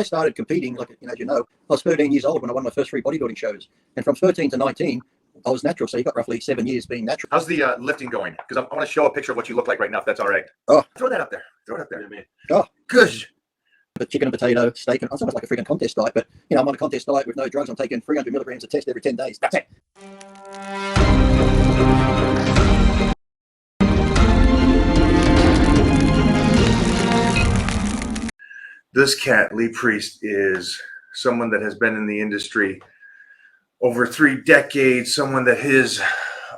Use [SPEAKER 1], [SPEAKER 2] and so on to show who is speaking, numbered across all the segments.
[SPEAKER 1] I started competing, like, as you know, I was 13 years old when I won my first 3 bodybuilding shows. And from 13 to 19, I was natural. So you got roughly 7 years being natural.
[SPEAKER 2] How's the lifting going? Because I want to show a picture of what you look like right now, if that's all right.
[SPEAKER 1] Oh.
[SPEAKER 2] Throw that up there. Throw it up there.
[SPEAKER 1] Oh.
[SPEAKER 2] Good.
[SPEAKER 1] But chicken and potato, steak, and it's almost like a freaking contest diet. But, I'm on a contest diet with no drugs. I'm taking 300 milligrams of test every 10 days. That's it.
[SPEAKER 2] This cat, Lee Priest, is someone that has been in the industry over 3 decades, someone that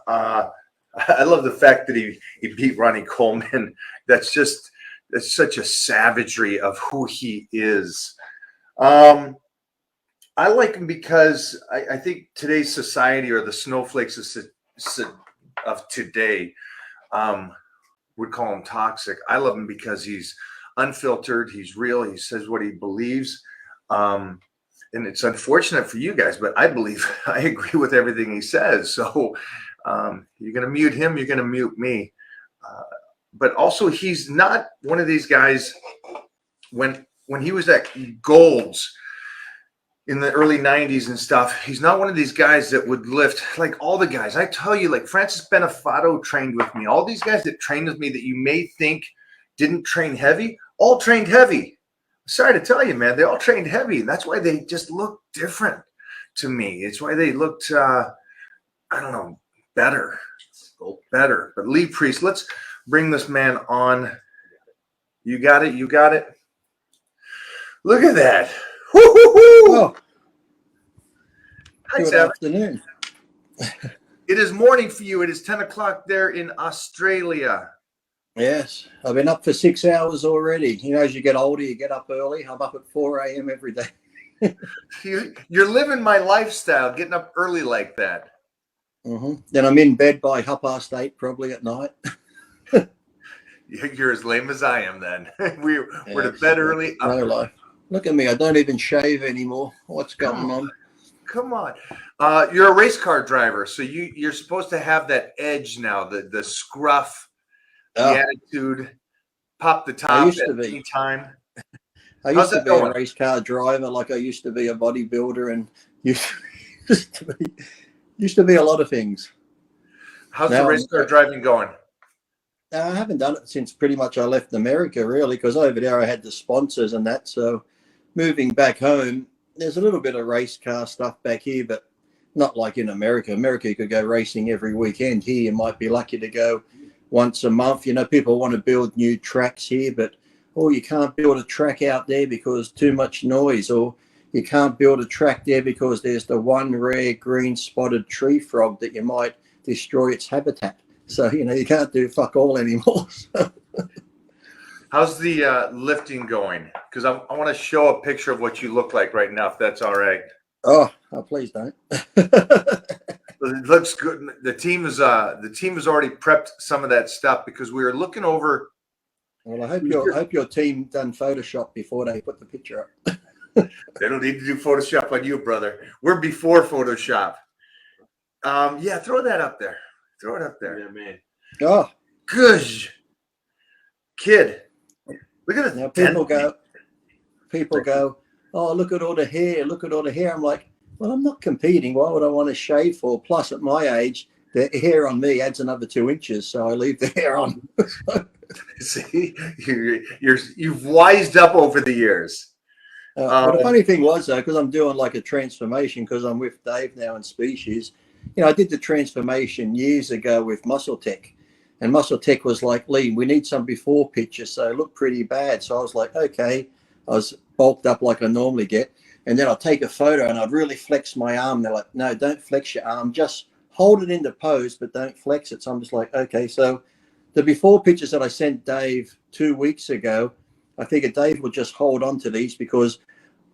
[SPEAKER 2] I love the fact that he beat Ronnie Coleman. That's such a savagery of who he is. I like him because I think today's society, or the snowflakes of today, would call him toxic. I love him because he's unfiltered, he's real, he says what he believes. And it's unfortunate for you guys, but I agree with everything he says. So you're going to mute him, you're going to mute me. But also, he's not one of these guys. When he was at Gold's in the early 90s and stuff, he's not one of these guys that would lift like all the guys. I tell you, like Francis Benefato trained with me. All these guys that trained with me that you may think didn't train heavy, all trained heavy. Sorry to tell you, man, they all trained heavy. That's why they just look different to me. It's why they looked, I don't know, better. But Lee Priest, let's bring this man on. You got it. You got it. Look at that.
[SPEAKER 1] Oh.
[SPEAKER 2] Hi,
[SPEAKER 1] Good
[SPEAKER 2] Sam.
[SPEAKER 1] afternoon.
[SPEAKER 2] It is morning for you. It is 10 o'clock there in Australia.
[SPEAKER 1] Yes, I've been up for 6 hours already. As you get older, you get up early. I'm up at 4 a.m. every day.
[SPEAKER 2] You're living my lifestyle, getting up early like that.
[SPEAKER 1] Mm-hmm. Then I'm in bed by 8:30 probably at night.
[SPEAKER 2] You're as lame as I am then. We're to bed early.
[SPEAKER 1] No life. Look at me. I don't even shave anymore. What's going on?
[SPEAKER 2] Come on. You're a race car driver, so you're supposed to have that edge now, the scruff, the attitude, pop the top
[SPEAKER 1] I used
[SPEAKER 2] at
[SPEAKER 1] to be.
[SPEAKER 2] any time.
[SPEAKER 1] I used to be a race car driver, like I used to be a bodybuilder, and used to be a lot of things.
[SPEAKER 2] How's the race car driving going?
[SPEAKER 1] I haven't done it since pretty much I left America, really, because over there I had the sponsors and that. So moving back home, there's a little bit of race car stuff back here, but not like in America. America, you could go racing every weekend. Here, you might be lucky to go once a month. People want to build new tracks here, but you can't build a track out there because too much noise, or you can't build a track there because there's the one rare green spotted tree frog that you might destroy its habitat. So, you can't do fuck all anymore.
[SPEAKER 2] How's the lifting going? Because I want to show a picture of what you look like right now, if that's all right.
[SPEAKER 1] Oh, please don't.
[SPEAKER 2] It looks good. The team has already prepped some of that stuff because we were looking over.
[SPEAKER 1] Well, I hope your team done Photoshop before they put the picture up.
[SPEAKER 2] They don't need to do Photoshop on you, brother. We're before Photoshop. Yeah, throw that up there. Throw it up there. Yeah, man.
[SPEAKER 1] Oh,
[SPEAKER 2] good kid. Look at this.
[SPEAKER 1] Now people go, oh, look at all the hair. Look at all the hair. I'm like, well, I'm not competing. Why would I want to shave for? Plus, at my age, the hair on me adds another 2 inches, so I leave the hair on.
[SPEAKER 2] See, you've wised up over the years.
[SPEAKER 1] But the funny thing was, though, because I'm doing like a transformation, because I'm with Dave now in Species, I did the transformation years ago with Muscle Tech. And Muscle Tech was like, Lee, we need some before pictures, so it looked pretty bad. So I was like, okay. I was bulked up like I normally get. And then I'd take a photo and I'd really flex my arm. They're like, no, don't flex your arm. Just hold it into pose, but don't flex it. So I'm just like, okay. So the before pictures that I sent Dave 2 weeks ago, I figured Dave would just hold on to these because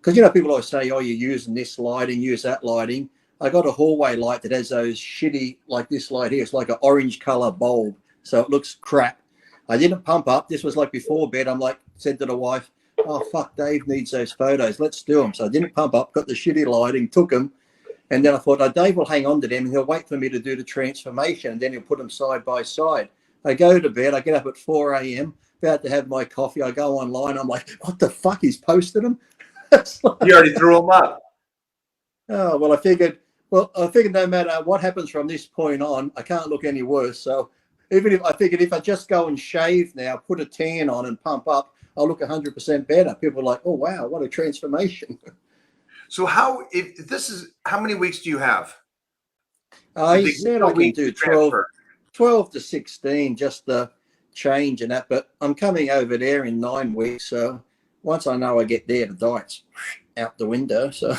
[SPEAKER 1] people always say, oh, you're using this lighting, use that lighting. I got a hallway light that has those shitty, like this light here. It's like an orange color bulb. So it looks crap. I didn't pump up. This was like before bed. I'm like, said to the wife, oh, fuck, Dave needs those photos. Let's do them. So I didn't pump up, got the shitty lighting, took them. And then I thought, oh, Dave will hang on to them and he'll wait for me to do the transformation. And then he'll put them side by side. I go to bed. I get up at 4 a.m., about to have my coffee. I go online. I'm like, what the fuck? He's posted them. It's like,
[SPEAKER 2] You already threw them up.
[SPEAKER 1] oh, well, I figured no matter what happens from this point on, I can't look any worse. So even if I just go and shave now, put a tan on and pump up, I'll look 100% better. People are like, oh, wow, what a transformation.
[SPEAKER 2] So if this is, how many weeks do you have?
[SPEAKER 1] He said I can do 12 to 16, just the change and that, but I'm coming over there in 9 weeks. So once I know I get there, the diet's out the window. So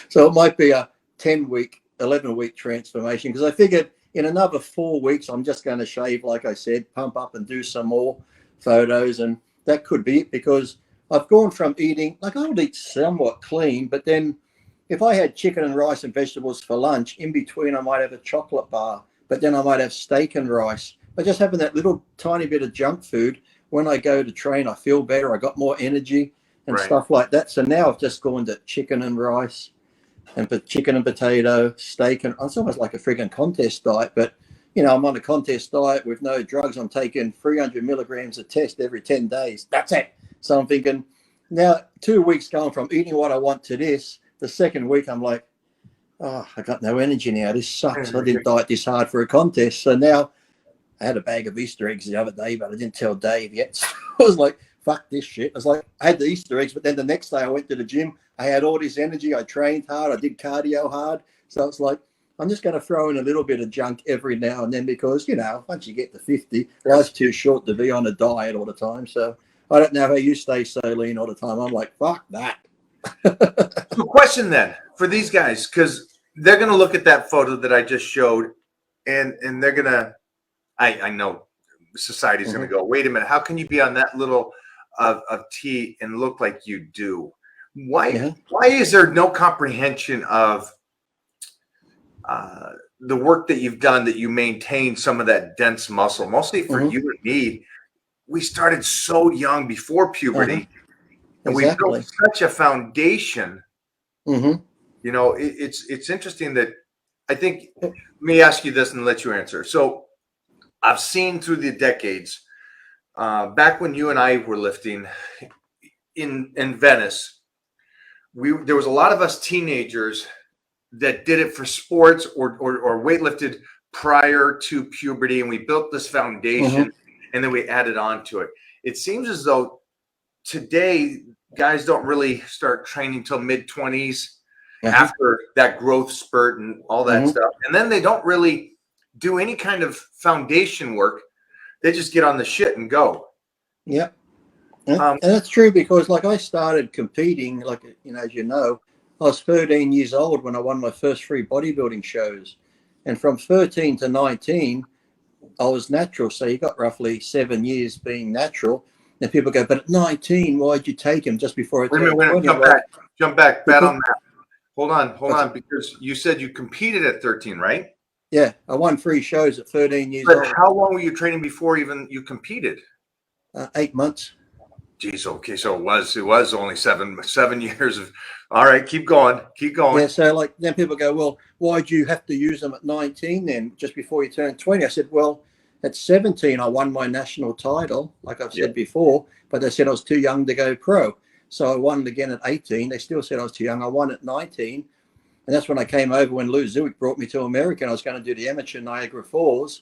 [SPEAKER 1] so it might be a 10-week, 11-week transformation, because I figured in another 4 weeks, I'm just going to shave, like I said, pump up and do some more photos. And that could be it, because I've gone from eating, like I would eat somewhat clean, but then if I had chicken and rice and vegetables for lunch, in between I might have a chocolate bar, but then I might have steak and rice. But just having that little tiny bit of junk food, when I go to train, I feel better. I got more energy and stuff like that. So now I've just gone to chicken and rice and chicken and potato, steak, and it's almost like a friggin' contest diet. But, I'm on a contest diet with no drugs. I'm taking 300 milligrams of test every 10 days. That's it. So I'm thinking now 2 weeks going from eating what I want to this. The second week, I'm like, oh, I got no energy now. This sucks. I didn't diet this hard for a contest. So now I had a bag of Easter eggs the other day, but I didn't tell Dave yet. So I was like, fuck this shit. I was like, I had the Easter eggs, but then the next day I went to the gym. I had all this energy. I trained hard. I did cardio hard. So it's like, I'm just going to throw in a little bit of junk every now and then, because, once you get to 50, life's too short to be on a diet all the time. So I don't know how you stay so lean all the time. I'm like, fuck that.
[SPEAKER 2] So question then for these guys, because they're going to look at that photo that I just showed, and they're going to, I know society's going to go, wait a minute, how can you be on that little of tea and look like you do? Why is there no comprehension of the work that you've done, that you maintain some of that dense muscle? Mostly for you and me, we started so young before puberty. And we built such a foundation. It's interesting that I think, let me ask you this and let you answer. So I've seen through the decades, back when you and I were lifting in Venice, there was a lot of us teenagers that did it for sports or weightlifted prior to puberty. And we built this foundation and then we added on to it. It seems as though today guys don't really start training till mid-20s after that growth spurt and all that stuff, and then they don't really do any kind of foundation work. They just get on the shit and go.
[SPEAKER 1] And that's true, because like I started competing, like, as you know, I was 13 years old when I won my first 3 bodybuilding shows, and from 13 to 19 I was natural. So you got roughly 7 years being natural. And people go, but at 19, why'd you take him just before it turned 20?
[SPEAKER 2] Jump back, bet on that. Hold on, because you said you competed at 13, right?
[SPEAKER 1] Yeah, I won 3 shows at 13 years
[SPEAKER 2] old.
[SPEAKER 1] But
[SPEAKER 2] how long were you training before even you competed?
[SPEAKER 1] 8 months.
[SPEAKER 2] Geez, okay, so it was only 7 years of. All right, keep going.
[SPEAKER 1] Yeah, so like then people go, well, why'd you have to use them at 19 then, just before you turned 20? I said, well, at 17, I won my national title, like I've said before, but they said I was too young to go pro. So I won it again at 18. They still said I was too young. I won at 19. And that's when I came over, when Lou Zwick brought me to America, and I was going to do the amateur Niagara Falls.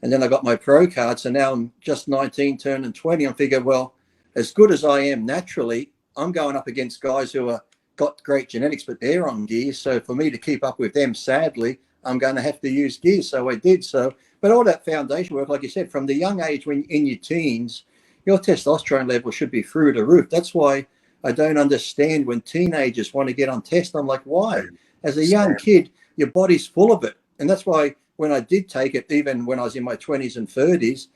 [SPEAKER 1] And then I got my pro card. So now I'm just 19, turning 20. I'm thinking, well, as good as I am naturally, I'm going up against guys who are got great genetics, but they're on gears. So for me to keep up with them, sadly, I'm going to have to use gears. So I did. So, but all that foundation work, like you said, from the young age, when in your teens, your testosterone level should be through the roof. That's why I don't understand when teenagers want to get on test. I'm like, why? As a young kid, your body's full of it. And that's why when I did take it, even when I was in my 20s and 30s,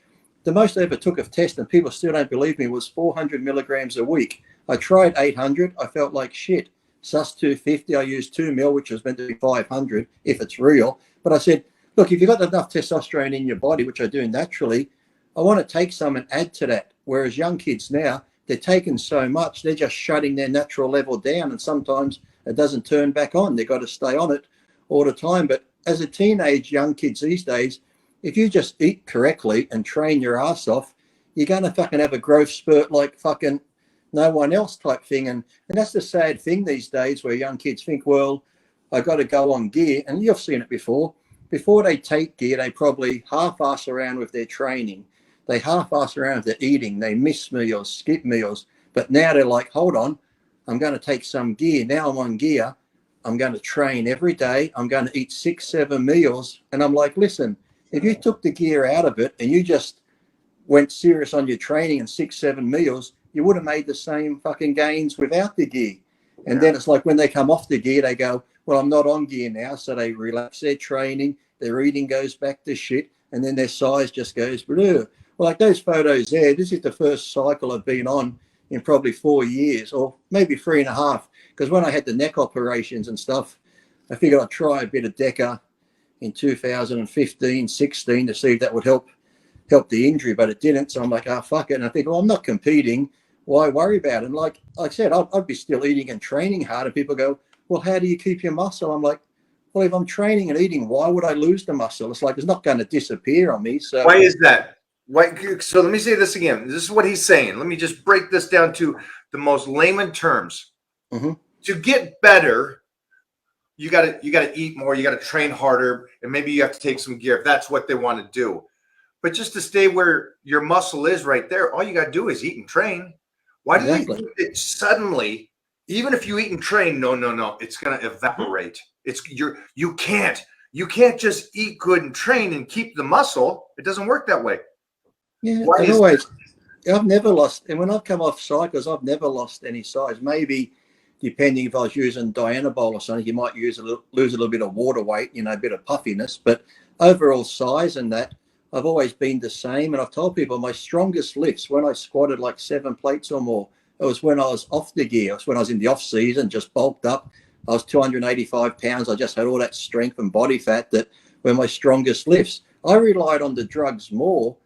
[SPEAKER 1] the most I ever took of test, and people still don't believe me, was 400 milligrams a week. I tried 800. I felt like shit. Sus 250, I used 2 mil, which was meant to be 500 if it's real. But I said, look, if you've got enough testosterone in your body, which I do naturally, I want to take some and add to that. Whereas young kids now, they're taking so much, they're just shutting their natural level down. And sometimes it doesn't turn back on. They've got to stay on it all the time. But as a teenage, young kids these days, if you just eat correctly and train your ass off, you're going to fucking have a growth spurt like fucking no one else type thing. And that's the sad thing these days, where young kids think, well, I got to go on gear. And you've seen it before. Before they take gear, they probably half-ass around with their training. They half-ass around with their eating. They miss meals, skip meals. But now they're like, hold on, I'm going to take some gear. Now I'm on gear. I'm going to train every day. I'm going to eat 6, 7 meals. And I'm like, listen, if you took the gear out of it and you just went serious on your training and 6, 7 meals, you would have made the same fucking gains without the gear. And then it's like when they come off the gear, they go, well, I'm not on gear now. So they relax their training, their eating goes back to shit, and then their size just goes blue. Well, like those photos there, this is the first cycle I've been on in probably 4 years, or maybe 3.5. Because when I had the neck operations and stuff, I figured I'd try a bit of DECA in 2015, 16 to see if that would help the injury, but it didn't. So I'm like, oh, fuck it. And I think, well, I'm not competing. Why worry about it? And like I said, I'd be still eating and training hard. And people go, well, how do you keep your muscle? I'm like, well, if I'm training and eating, why would I lose the muscle? It's like, it's not going to disappear on me. So
[SPEAKER 2] why is that? Why? So let me say this again. This is what he's saying. Let me just break this down to the most layman terms.
[SPEAKER 1] Mm-hmm.
[SPEAKER 2] To get better, you gotta eat more, you gotta train harder, and maybe you have to take some gear if that's what they want to do. But just to stay where your muscle is right there, all you gotta do is eat and train. Why do you think that suddenly, even if you eat and train, no, it's gonna evaporate? You can't just eat good and train and keep the muscle. It doesn't work that way.
[SPEAKER 1] Yeah, I've never lost, and when I've come off cycles, I've never lost any size. Maybe depending if I was using Dianabol or something, you might lose a little bit of water weight, a bit of puffiness, but overall size and that, I've always been the same. And I've told people my strongest lifts when I squatted like 7 plates or more, it was when I was off the gear. It was when I was in the off season, just bulked up. I was 285 pounds. I just had all that strength and body fat that were my strongest lifts. I relied on the drugs more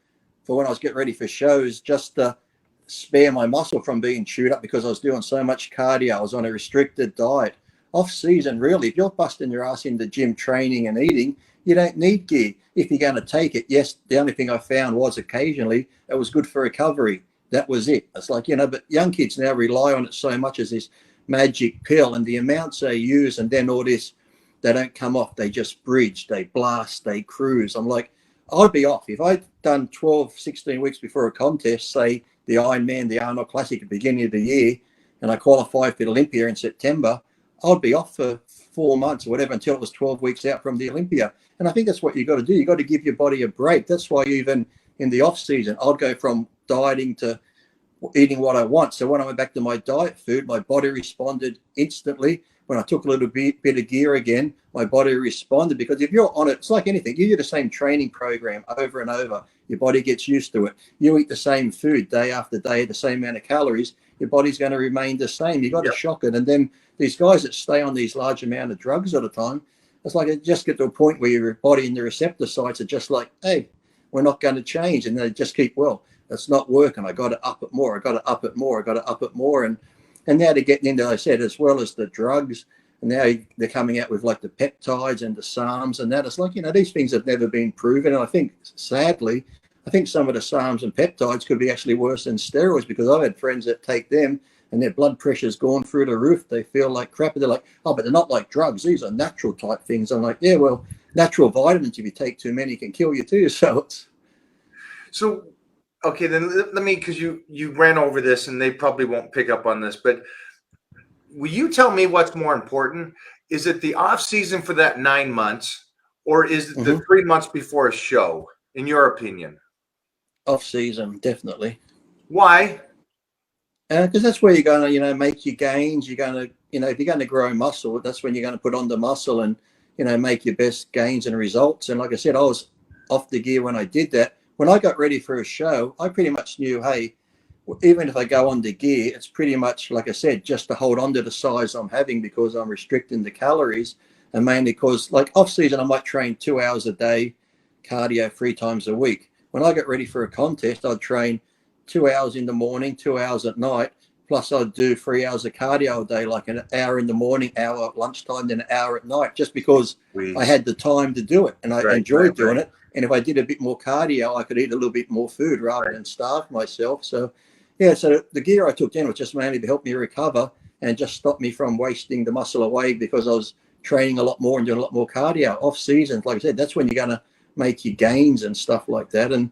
[SPEAKER 1] for when I was getting ready for shows, just to spare my muscle from being chewed up, because I was doing so much cardio. I was on a restricted diet. Off season, really, if you're busting your ass in the gym training and eating, you don't need gear. If you're going to take it, yes, the only thing I found was occasionally it was good for recovery. That was it. It's like, but young kids now rely on it so much as this magic pill, and the amounts they use, and then all this, they don't come off. They just bridge, they blast, they cruise. I'm like, I'd be off. If I'd done 12, 16 weeks before a contest, say the Ironman, the Arnold Classic at the beginning of the year, and I qualified for the Olympia in September, I'd be off for 4 months or whatever until it was 12 weeks out from the Olympia. And I think that's what you got to do. You got to give your body a break. That's why even in the off season, I'd go from dieting to eating what I want. So when I went back to my diet food, my body responded instantly. When I took a little bit of gear again, my body responded, because if you're on it, it's like anything. You do the same training program over and over, your body gets used to it. You eat the same food day after day, the same amount of calories, your body's going to remain the same. You got to shock it. And then these guys that stay on these large amount of drugs at a time, it's like it just get to a point where your body and the receptor sites are just like, hey, we're not going to change. And they just keep, well, that's not working. I got to up it more. I got to up it more. I got to up it more. And now they're getting into, I said, as well as the drugs. And now they're coming out with like the peptides and the SARMs and that. It's like, these things have never been proven. And I think, sadly, some of the SARMs and peptides could be actually worse than steroids, because I've had friends that take them and their blood pressure's gone through the roof. They feel like crap. And they're like, oh, but they're not like drugs. These are natural type things. I'm like, yeah, well, natural vitamins, if you take too many, can kill you too.
[SPEAKER 2] So okay, then let me, because you ran over this and they probably won't pick up on this, but will you tell me what's more important? Is it the off season for that 9 months, or is it the 3 months before a show, in your opinion?
[SPEAKER 1] Off season, definitely.
[SPEAKER 2] Why?
[SPEAKER 1] Because that's where you're going to, make your gains. You're going to, if you're going to grow muscle, that's when you're going to put on the muscle and, make your best gains and results. And like I said, I was off the gear when I did that. When I got ready for a show, I pretty much knew, hey, even if I go on the gear, it's pretty much, like I said, just to hold on to the size I'm having, because I'm restricting the calories. And mainly because, like, off season, I might train 2 hours a day, cardio 3 times a week. When I get ready for a contest, I'd train 2 hours in the morning, 2 hours at night, plus I'd do 3 hours of cardio a day, like an hour in the morning, hour at lunchtime, then an hour at night, just because I had the time to do it and I enjoyed doing it. And if I did a bit more cardio, I could eat a little bit more food rather than starve myself. So, Yeah, so the gear I took then was just mainly to help me recover and just stop me from wasting the muscle away, because I was training a lot more and doing a lot more cardio off season. Like I said, that's when you're going to make your gains and stuff like that. And